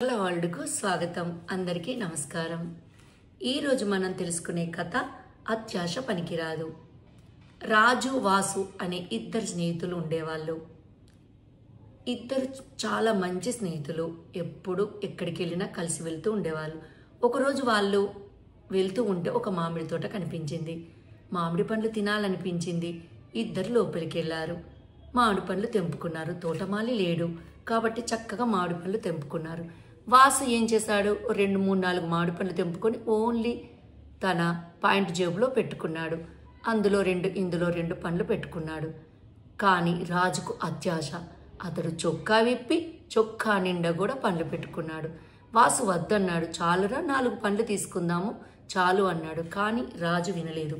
వరల్డ్కు స్వాగతం. అందరికీ నమస్కారం. ఈరోజు మనం తెలుసుకునే కథ అత్యాశ పనికిరాదు. రాజు వాసు అనే ఇద్దరు స్నేహితులు ఉండేవాళ్ళు. ఇద్దరు చాలా మంచి స్నేహితులు. ఎప్పుడు ఎక్కడికి వెళ్ళినా కలిసి వెళ్తూ ఉండేవాళ్ళు. ఒకరోజు వాళ్ళు వెళ్తూ ఉంటే ఒక మామిడి తోట కనిపించింది. మామిడి పండ్లు తినాలనిపించింది. ఇద్దరు లోపలికి వెళ్ళారు. మామిడి పండ్లు తెంపుకున్నారు. తోటమాలి లేడు కాబట్టి చక్కగా మామిడి పండ్లు తెంపుకున్నారు. వాసు ఏం చేశాడు? 2, 3, 4 మామిడి పండ్లు తెంపుకొని ఓన్లీ తన పాయింట్ జేబులో పెట్టుకున్నాడు. అందులో 2, ఇందులో 2 పండ్లు పెట్టుకున్నాడు. కానీ రాజుకు అత్యాశ. అతడు చొక్కా విప్పి చొక్కా నిండా కూడా పండ్లు పెట్టుకున్నాడు. వాసు వద్దన్నాడు. చాలురా, 4 పండ్లు తీసుకుందాము చాలు అన్నాడు. కానీ రాజు వినలేదు.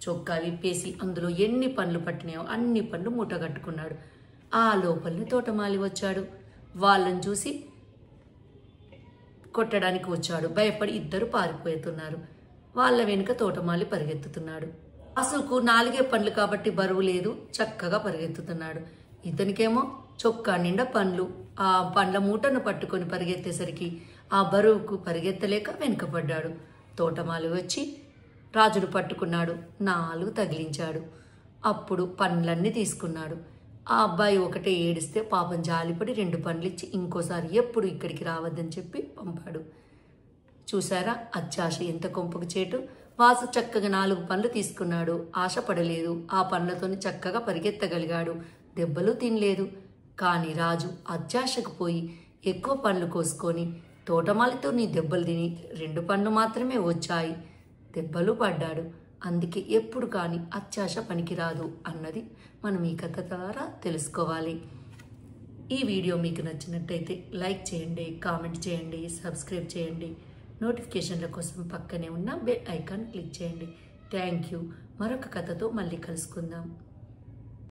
చొక్కా విప్పేసి అందులో ఎన్ని పండ్లు పట్టినాయో అన్ని పండ్లు మూట కట్టుకున్నాడు. ఆ లోపలిని తోటమాలి వచ్చాడు. వాళ్ళని చూసి కొట్టడానికి వచ్చాడు. భయపడి ఇద్దరు పారిపోతున్నారు. వాళ్ళ వెనుక తోటమాలి పరిగెత్తుతున్నాడు. వాసుకు 4 పండ్లు కాబట్టి బరువు లేదు, చక్కగా పరిగెత్తుతున్నాడు. ఇతనికేమో చొక్కా నిండా పండ్లు. ఆ పండ్ల మూటను పట్టుకొని పరిగెత్తేసరికి ఆ బరువుకు పరిగెత్తలేక వెనుకపడ్డాడు. తోటమాలి వచ్చి రాజును పట్టుకున్నాడు. 4 తగిలించాడు. అప్పుడు పండ్లన్నీ తీసుకున్నాడు. ఆ అబ్బాయి ఒకటే ఏడిస్తే పాపం జాలిపడి 2 పండ్లు ఇచ్చి ఇంకోసారి ఎప్పుడు ఇక్కడికి రావద్దని చెప్పి పంపాడు. చూసారా అత్యాశ ఎంత కొంపకు చేటు. వాసు చక్కగా 4 పండ్లు తీసుకున్నాడు. ఆశపడలేదు. ఆ పండ్లతోని చక్కగా పరిగెత్తగలిగాడు. దెబ్బలు తినలేదు. కానీ రాజు అత్యాశకు పోయి ఎక్కువ పండ్లు కోసుకొని తోటమాలితో నీ దెబ్బలు తిని 2 పండ్లు మాత్రమే వచ్చాయి. దెబ్బలు పడ్డాడు. అందుకే ఎప్పుడు కానీ అత్యాశ పనికిరాదు అన్నది మనం ఈ కథ ద్వారా తెలుసుకోవాలి. ఈ వీడియో మీకు నచ్చినట్టయితే లైక్ చేయండి, కామెంట్ చేయండి, సబ్స్క్రైబ్ చేయండి. నోటిఫికేషన్ల కోసం పక్కనే ఉన్న బెల్ ఐకాన్ క్లిక్ చేయండి. Thank you. మరొక కథతో మళ్ళీ కలుసుకుందాం.